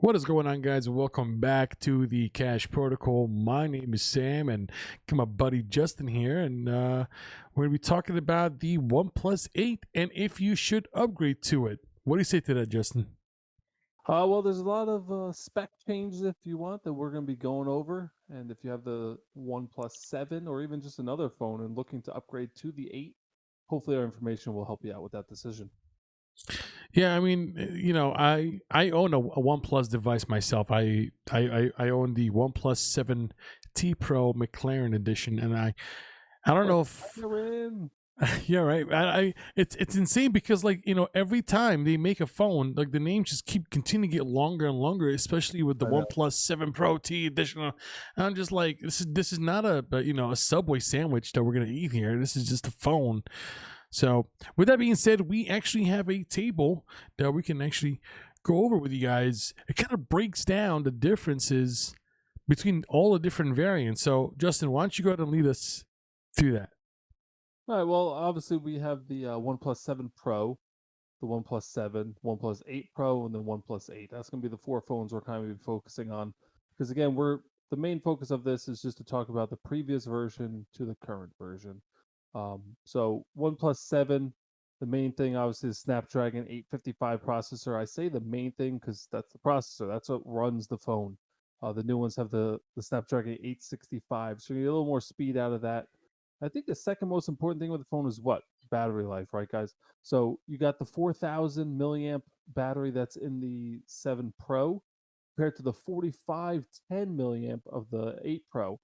What is going on, guys? Welcome back to the Cash Protocol. My name is Sam, and got my buddy Justin here, and we're going to be talking about the OnePlus 8 and if you should upgrade to it. What do you say to that, Justin? Well, there's a lot of spec changes if you want that we're going to be going over. And if you have the OnePlus 7 or even just another phone and looking to upgrade to the 8, hopefully our information will help you out with that decision. Yeah, I mean, I own a OnePlus device myself. I own the OnePlus 7T Pro McLaren edition, and I don't know if McLaren! yeah, right. It's insane because every time they make a phone, like the names just keep continuing to get longer and longer, especially with the I know. OnePlus 7 Pro T edition. And I'm just like, this is not a Subway sandwich that we're gonna eat here. This is just a phone. So with that being said, we actually have a table that we can actually go over with you guys. It kind of breaks down the differences between all the different variants. So Justin, why don't you go ahead and lead us through that? All right, well, obviously we have the OnePlus 7 Pro, the OnePlus 7, OnePlus 8 Pro, and then OnePlus 8. That's going to be the four phones we're kind of be focusing on. Because again, the main focus of this is just to talk about the previous version to the current version. So OnePlus 7, the main thing obviously is Snapdragon 855 processor. I say the main thing because that's the processor. That's what runs the phone. The new ones have the Snapdragon 865, so you get a little more speed out of that. I think the second most important thing with the phone is what? Battery life, right, guys? So you got the 4,000 milliamp battery that's in the 7 Pro compared to the 4510 milliamp of the 8 Pro.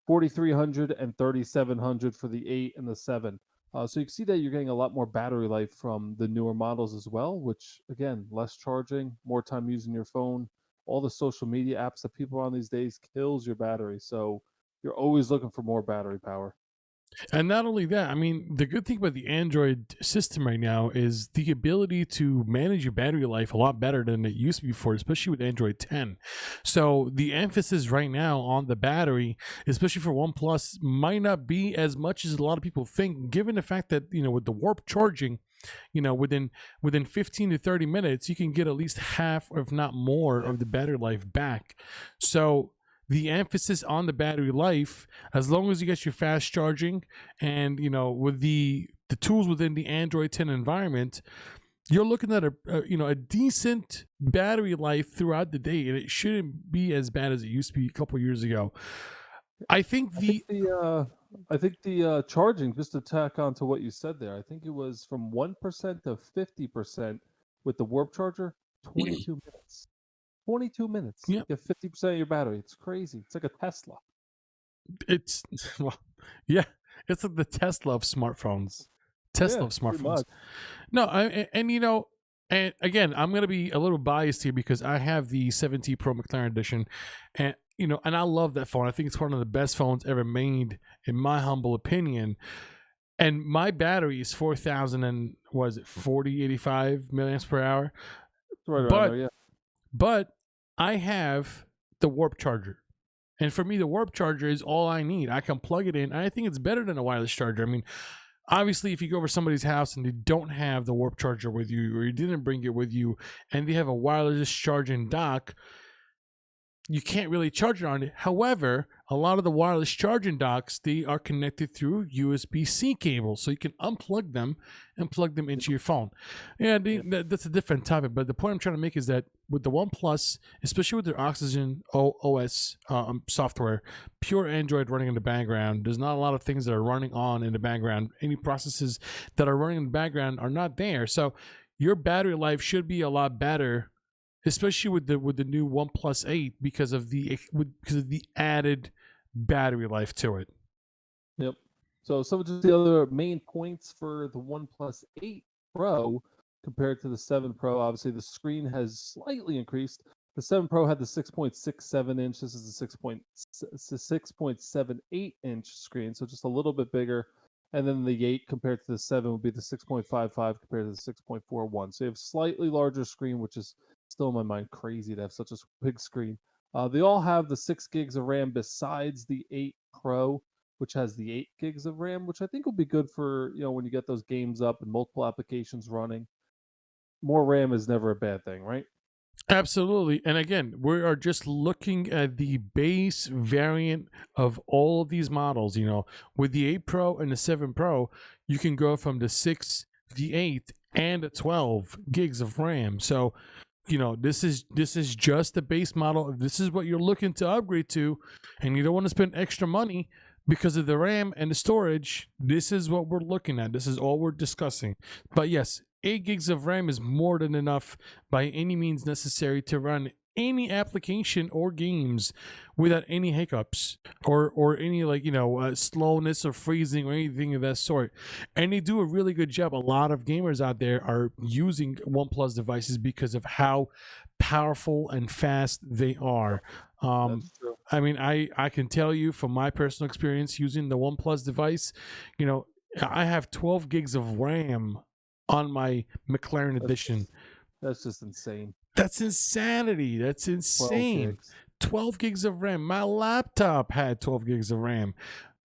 4,300 and 3,700 for the 8 and the 7. So you can see that you're getting a lot more battery life from the newer models as well, which again, less charging, more time using your phone. All the social media apps that people are on these days kills your battery. So you're always looking for more battery power. And not only that, I mean, the good thing about the Android system right now is the ability to manage your battery life a lot better than it used to be before, especially with Android 10. So the emphasis right now on the battery, especially for OnePlus, might not be as much as a lot of people think, given the fact that, with the warp charging, within 15 to 30 minutes, you can get at least half, if not more, of the battery life back. So the emphasis on the battery life, as long as you get your fast charging and with the tools within the Android 10 environment, you're looking at a decent battery life throughout the day, and it shouldn't be as bad as it used to be a couple years ago. I think I think the the charging, just to tack on to what you said there, I think it was from 1% to 50% with the warp charger, 22 minutes. 22 minutes. yeah, You get 50% of your battery. It's crazy. It's like a Tesla. it's well, yeah, it's like the Tesla of smartphones. Tesla Yeah, of pretty smartphones. much. No, and again, I'm gonna be a little biased here because I have the 7T Pro McLaren edition, and and I love that phone. I think it's one of the best phones ever made, in my humble opinion. And my battery is 4,000 and was it 4085 milliamps per hour. It's right around But there. Yeah. but I have the warp charger. And for me, the warp charger is all I need. I can plug it in. And I think it's better than a wireless charger. I mean, obviously, if you go over somebody's house and they don't have the warp charger with you, or you didn't bring it with you, and they have a wireless charging dock, you can't really charge it on it. However, a lot of the wireless charging docks, they are connected through USB-C cables, so you can unplug them and plug them into your phone. Yeah, Yep. that's a different topic, but the point I'm trying to make is that with the OnePlus, especially with their Oxygen OS software, pure Android running in the background, there's not a lot of things that are running on in the background. Any processes that are running in the background are not there. So your battery life should be a lot better, especially with the new OnePlus 8 because of the added battery life to it. Yep. So some of just the other main points for the OnePlus 8 Pro compared to the 7 Pro, obviously the screen has slightly increased. The 7 Pro had the 6.67 inch. This is the 6.78 inch screen, so just a little bit bigger. And then the 8 compared to the 7 would be the 6.55 compared to the 6.41. So you have slightly larger screen, which is still in my mind crazy to have such a big screen. They all have the 6 gigs of RAM besides the 8 Pro, which has the 8 gigs of RAM, which I think will be good for, when you get those games up and multiple applications running. More RAM is never a bad thing, right? Absolutely. And again, we are just looking at the base variant of all of these models. With the 8 Pro and the 7 Pro, you can go from the 6, the 8, and the 12 gigs of RAM. So, this is just the base model. If this is what you're looking to upgrade to, and you don't want to spend extra money because of the RAM and the storage, this is what we're looking at. This is all we're discussing. But yes, 8 gigs of RAM is more than enough by any means necessary to run any application or games without any hiccups or any slowness or freezing or anything of that sort. And they do a really good job. A lot of gamers out there are using OnePlus devices because of how powerful and fast they are. That's true. I mean, I can tell you from my personal experience using the OnePlus device, I have 12 gigs of RAM on my McLaren That's edition. just, that's just insane. That's insanity. That's 12 insane. gigs. 12 gigs of RAM. My laptop had 12 gigs of RAM.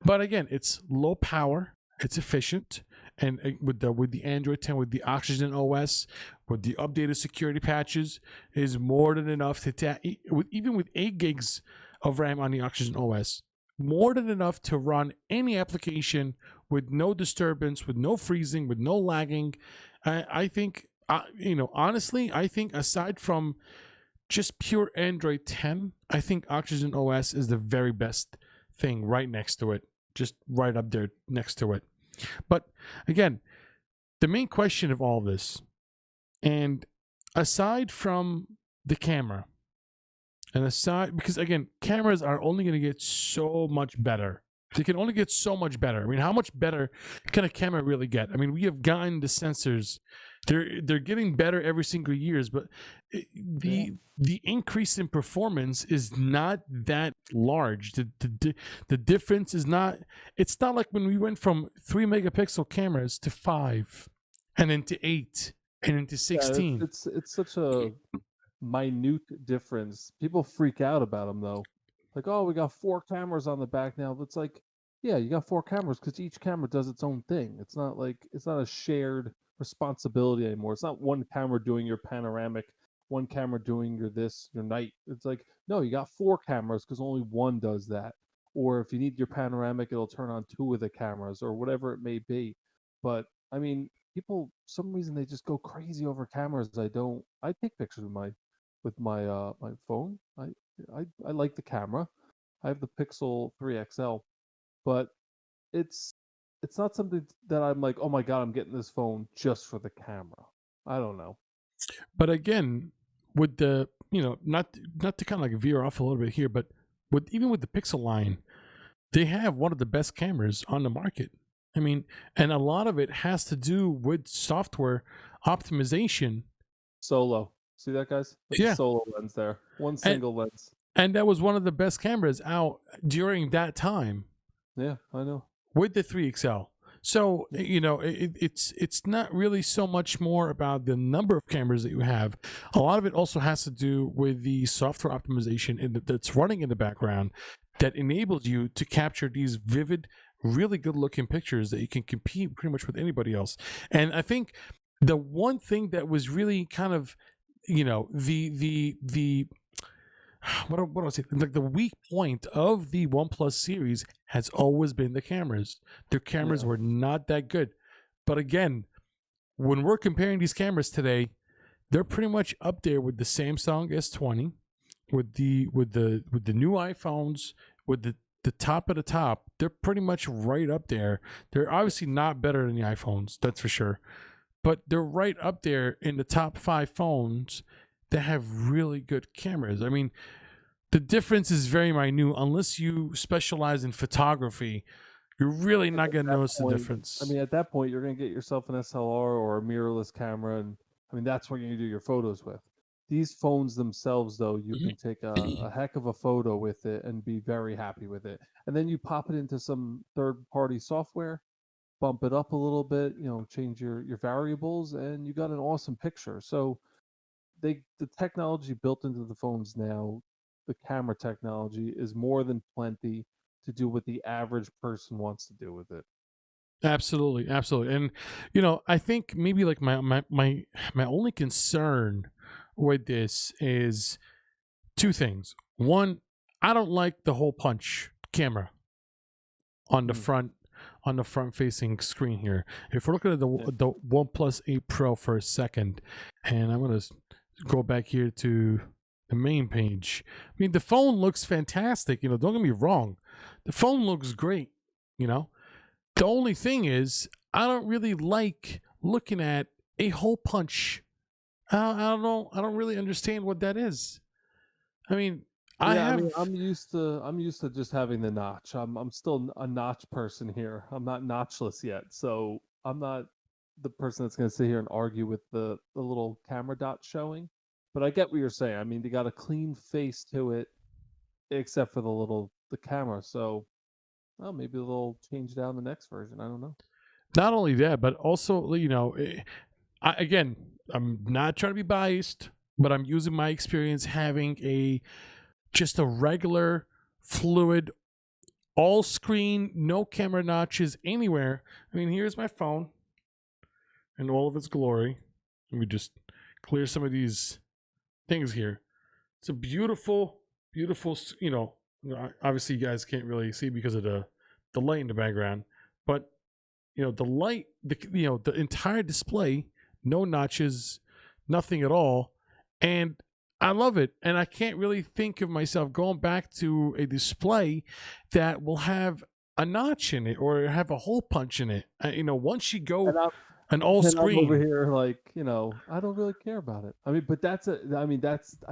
But again, it's low power, it's efficient, and with the Android 10, with the Oxygen OS, with the updated security patches, is more than enough even with 8 gigs of RAM on the Oxygen OS, more than enough to run any application with no disturbance, with no freezing, with no lagging. I think, honestly, I think aside from just pure Android 10, I think Oxygen OS is the very best thing right next to it, just right up there next to it. But again, the main question of all this, and aside from the camera, because again, cameras are only going to get so much better. They can only get so much better. I mean, how much better can a camera really get? I mean, we have gotten the sensors; they're getting better every single years, but the increase in performance is not that large. The difference is not. It's not like when we went from 3 megapixel cameras to 5, and then to 8, and then to 16. It's such a minute difference. People freak out about them though. Like, oh, we got 4 cameras on the back now. But it's like, yeah, you got 4 cameras because each camera does its own thing. It's not a shared responsibility anymore. It's not one camera doing your panoramic, one camera doing your night. It's like, no, you got 4 cameras because only one does that. Or if you need your panoramic, it'll turn on 2 of the cameras or whatever it may be. But I mean, people, some reason they just go crazy over cameras. I take pictures with my my phone. I like the camera. I have the Pixel 3 XL, but it's it's not something that I'm like, oh my god, I'm getting this phone just for the camera. I don't know. But again, with the not to kind of like veer off a little bit here, but even with the Pixel line, they have one of the best cameras on the market. I mean, and a lot of it has to do with software optimization. Solo. See that, guys? That's Yeah. a solo lens there. One single lens. And that was one of the best cameras out during that time Yeah, I know. with the 3XL. So, it's not really so much more about the number of cameras that you have. A lot of it also has to do with the software optimization that's running in the background that enables you to capture these vivid, really good looking pictures that you can compete pretty much with anybody else. And I think the one thing that was really kind of, the what do I say? Like the weak point of the OnePlus series has always been the cameras. Their cameras Yeah. were not that good. But again, when we're comparing these cameras today, they're pretty much up there with the Samsung S20, with the new iPhones, with the top of the top. They're pretty much right up there. They're obviously not better than the iPhones, that's for sure. But they're right up there in the top 5 phones that have really good cameras. I mean, the difference is very minute. Unless you specialize in photography, you're really not going to notice the difference. I mean, at that point, you're going to get yourself an SLR or a mirrorless camera, and I mean, that's what you're going to do your photos with. These phones themselves, though, you can take a heck of a photo with it and be very happy with it. And then you pop it into some third-party software, bump it up a little bit, change your variables, and you got an awesome picture. So the technology built into the phones now, the camera technology is more than plenty to do what the average person wants to do with it. Absolutely. And I think maybe like my only concern with this is two things. One, I don't like the hole punch camera on the Mm. front facing screen here. If we're looking at Yeah. the OnePlus 8 Pro for a second, and I'm gonna go back here to the main page. I mean, the phone looks fantastic. Don't get me wrong, the phone looks great. The only thing is, I don't really like looking at a hole punch. I don't know. I don't really understand what that is. I mean, I Yeah, I have mean, I'm used to just having the notch. I'm still a notch person here. I'm not notchless yet, so I'm not the person that's going to sit here and argue with the little camera dot showing. But I get what you're saying. I mean, they got a clean face to it, except for the camera. So, well, maybe they'll change down the next version. I don't know. not only that, but also, again, I'm not trying to be biased, but I'm using my experience having just a regular fluid all screen, no camera notches anywhere. I mean, here's my phone in all of its glory. Let me just clear some of these things here. It's a beautiful, beautiful, obviously you guys can't really see because of the light in the background, but the light, the entire display, no notches, nothing at all, and I love it. And I can't really think of myself going back to a display that will have a notch in it or have a hole punch in it. Once you And go I'm an all and I'm over screen, here like, I don't really care about it. I mean, but I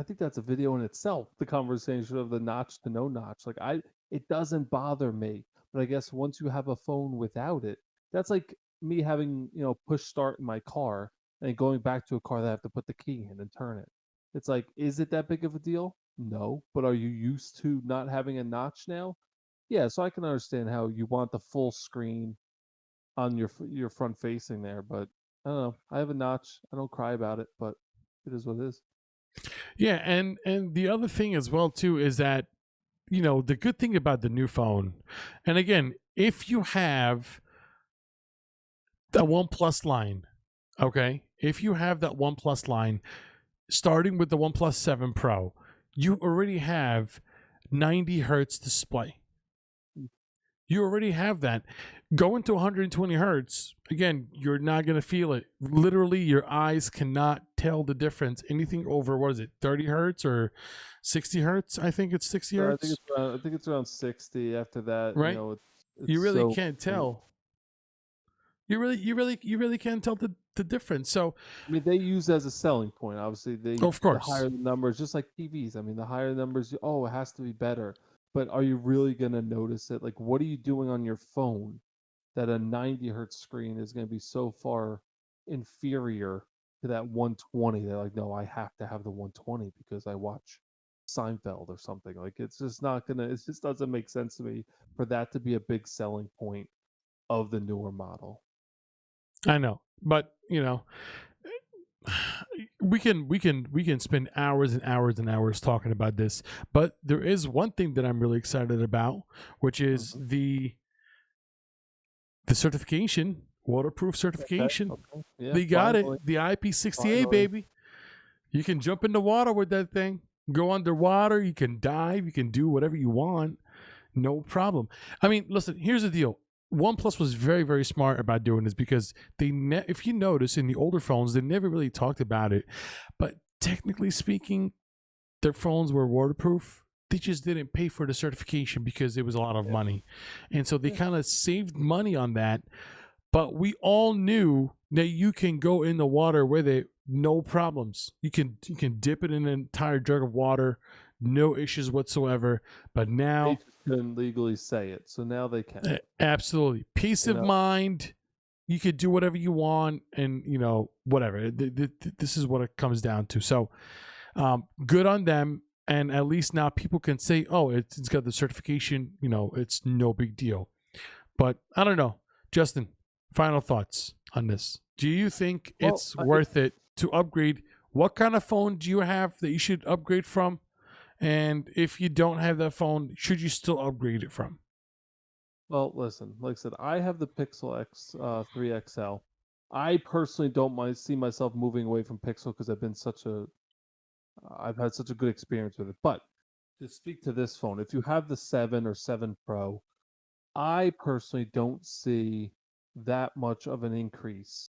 think that's a video in itself, the conversation of the notch to no notch. It doesn't bother me. But I guess once you have a phone without it, that's like me having, push start in my car and going back to a car that I have to put the key in and turn it. It's like, is it that big of a deal? No. But are you used to not having a notch now? Yeah, so I can understand how you want the full screen on your front facing there, but I don't know. I have a notch. I don't cry about it, but it is what it is. yeah, and the other thing as well too is that the good thing about the new phone, and again, if you have the OnePlus line, okay, if you have that OnePlus line, starting with the OnePlus 7 Pro, you already have 90 hertz display. Mm. You already have that. Going to 120 hertz, again, you're not going to feel it. Literally, your eyes cannot tell the difference. Anything over, what is it, 30 hertz or 60 hertz? I think it's 60 hertz, I think it's around 60. After that, right? You it's really so can't minute. tell. You really can't tell the difference. So, I mean, they use it as a selling point. Obviously, of the course, higher the numbers, just like TVs. I mean, the higher the numbers, oh, it has to be better. But are you really gonna notice it? Like, what are you doing on your phone that a 90 hertz screen is going to be so far inferior to that 120? They're like, no, I have to have the 120 because I watch Seinfeld or something. Like, it's just not gonna. It just doesn't make sense to me for that to be a big selling point of the newer model. I know, but we can spend hours and hours and hours talking about this, but there is one thing that I'm really excited about, which is Mhm. the certification, waterproof Okay. certification. Okay. Yeah. They got Finally. it, the IP68, Finally. baby. You can jump in the water with that thing, go underwater, you can dive, you can do whatever you want, no problem. I mean, listen, here's the deal. OnePlus was very, very smart about doing this because if you notice in the older phones, they never really talked about it. But technically speaking, their phones were waterproof. They just didn't pay for the certification because it was a lot of Yeah. money. And so they Yeah. kind of saved money on that. But we all knew that you can go in the water with it, no problems. You can dip it in an entire jug of water, no issues whatsoever. But They now, just couldn't legally say it, so now they can. absolutely peace You of know. mind. You could do whatever you want, and whatever. This is what it comes down to. So, good on them. And at least now people can say, "Oh, it's got the certification." It's no big deal. But I don't know, Justin. Final thoughts on this. Do you think Well, it's worth it to upgrade? What kind of phone do you have that you should upgrade from? And if you don't have that phone, should you still upgrade it from? well, listen. Like I said, I have the Pixel X 3 XL. I personally don't mind see myself moving away from Pixel because I've been such a I've had such a good experience with it. But to speak to this phone, if you have the 7 or 7 Pro, I personally don't see that much of an increase.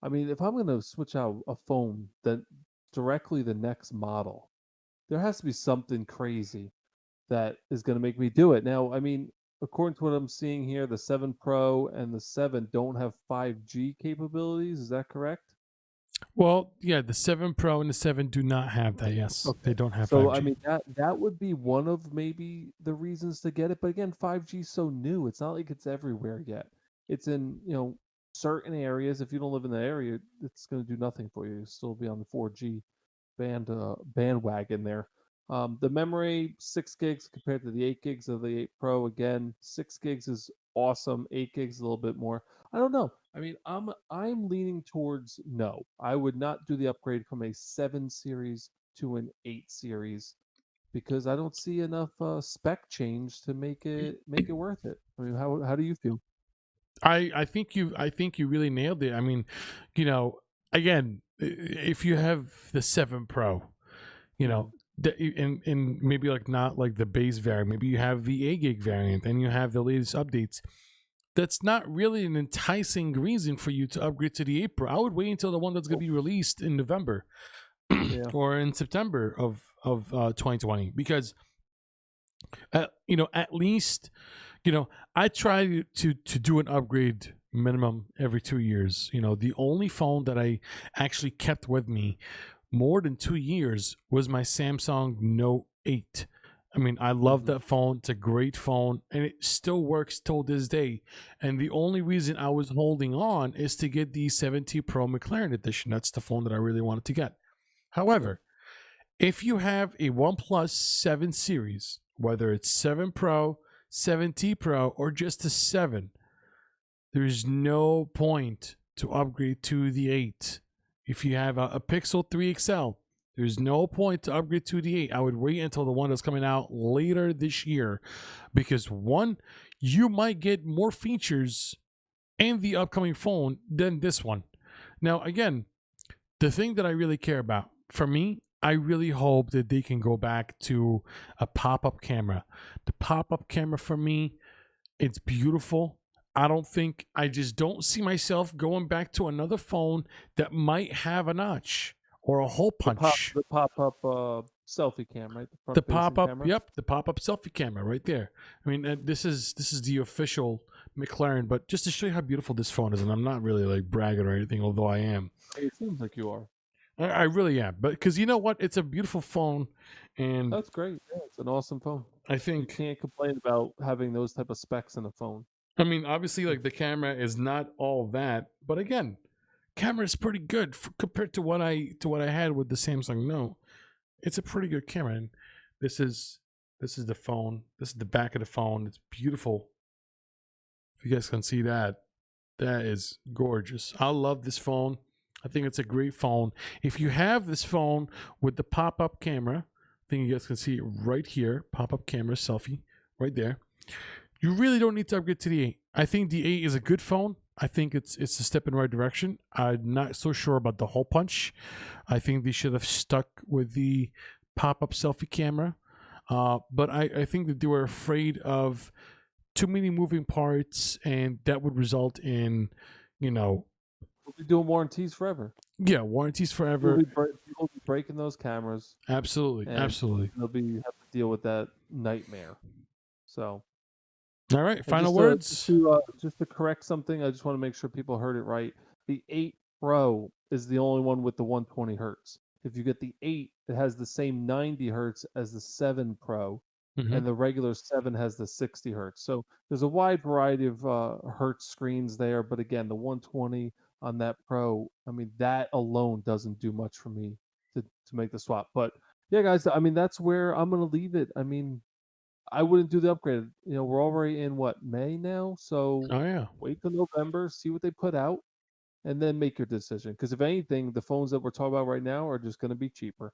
I mean, if I'm going to switch out a phone, then directly the next model, there has to be something crazy that is going to make me do it. Now, I mean, according to what I'm seeing here, the 7 Pro and the 7 don't have 5G capabilities. Is that correct? Well, yeah, the 7 Pro and the 7 do not have that. Yes, Okay. they don't have So, I 5G. mean, that would be one of maybe the reasons to get it. But again, 5G is so new. It's not like it's everywhere yet. It's in, certain areas. If you don't live in the area, it's going to do nothing for you. You'll still be on the 4G bandwagon there. The memory, 6 gigs compared to the 8 gigs of the 8 Pro. Again, 6 gigs is awesome. 8 gigs is a little bit more. I don't know. I mean, I'm leaning towards no. I would not do the upgrade from a 7 series to an 8 series because I don't see enough spec change to make it worth it. I mean, how do you feel? I think you really nailed it. I mean, again, if you have the 7 Pro, you Mhm. know, and maybe like not like the base variant, maybe you have the 8 gig variant and you have the latest updates. That's not really an enticing reason for you to upgrade to the 8 Pro. I would wait until the one that's going to be released in November Yeah. or in September of 2020 because at least I try to do an upgrade minimum every 2 years. The only phone that I actually kept with me more than 2 years was my Samsung Note 8. I mean, I love Hmm. that phone. It's a great phone and it still works till this day. And the only reason I was holding on is to get the 70 Pro McLaren edition. That's the phone that I really wanted to get. Sure. However, if you have a OnePlus 7 series, whether it's 7 Pro, 7T Pro, or just a 7, there's no point to upgrade to the 8. If you have a Pixel 3 XL, there's no point to upgrade to the 8. I would wait until the one that's coming out later this year because one, you might get more features in the upcoming phone than this one. Now, again, the thing that I really care about, for me, I really hope that they can go back to a pop-up camera. The pop-up camera for me, it's beautiful. I just don't see myself going back to another phone that might have a notch or a hole The pop punch. the pop-up selfie cam, right? The The front-facing pop-up, camera. yep, the pop-up selfie camera right there. I mean, this is the official McLaren, but just to show you how beautiful this phone is, and I'm not really like bragging or anything, although I am. It seems like you are. I really am, but because you know what, it's a beautiful phone, and That's great. Yeah, it's an awesome phone. I You think, can't complain about having those type of specs in a phone. I mean, obviously, like the camera is not all that, but again, camera is pretty good compared to what I had with the Samsung Note. It's a pretty good camera, and this is this is the phone. This is the back of the phone. It's beautiful. If you guys can see that, that is gorgeous. I love this phone. I think it's a great phone. If you have this phone with the pop-up camera, I think you guys can see it right here. Pop-up camera selfie right there. You really don't need to upgrade to the 8. I think the 8 is a good phone. I think it's a step in the right direction. I'm not so sure about the hole punch. I think they should have stuck with the pop-up selfie camera. But I think that they were afraid of too many moving parts, and that would result in, you know, We'll be doing warranties forever. yeah, warranties People forever. will be, people will be breaking those cameras, Absolutely, and absolutely. they'll be have to deal with that nightmare. So, All right, and final words. just to correct something, I just want to make sure people heard it right. The 8 Pro is the only one with the 120 hertz. If you get the 8, it has the same 90 hertz as the 7 Pro, Hmm. and the regular 7 has the 60 hertz. So there's a wide variety of hertz screens there, but again, the 120 on that Pro, I mean, that alone doesn't do much for me to make the swap. But yeah, guys, I mean, that's where I'm gonna leave it. I mean, I wouldn't do the upgrade. We're already in what, May now? So Oh yeah. wait till November, see what they put out, and then make your decision. Because if anything, the phones that we're talking about right now are just going to be cheaper.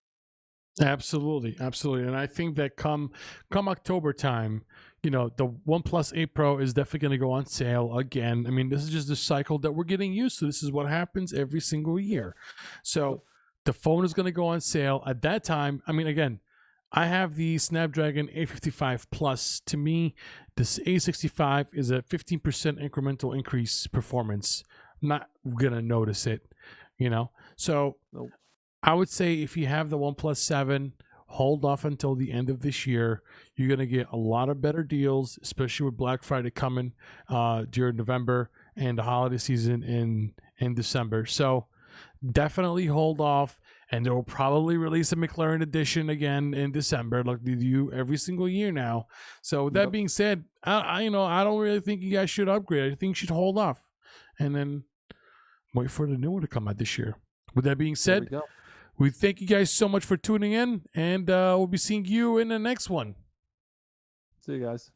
Absolutely, absolutely, and I think that come October time, the OnePlus 8 Pro is definitely going to go on sale again. I mean, this is just the cycle that we're getting used to. This is what happens every single Yeah. year. So The phone is going to go on sale at that time. I mean, again, I have the Snapdragon A55 Plus. To me, this A65 is a 15% incremental increase performance. I'm not going to notice it, you know? So Nope. I would say if you have the OnePlus 7, hold off until the end of this year. You're going to get a lot of better deals, especially with Black Friday coming during November and the holiday season in December. So definitely hold off. And they'll probably release a McLaren edition again in December, like they do every single year now. So with that being said, I don't really think you guys should upgrade. I think you should hold off and then wait for the new one to come out this year. With that being said, we thank you guys so much for tuning in, and we'll be seeing you in the next one. See you guys.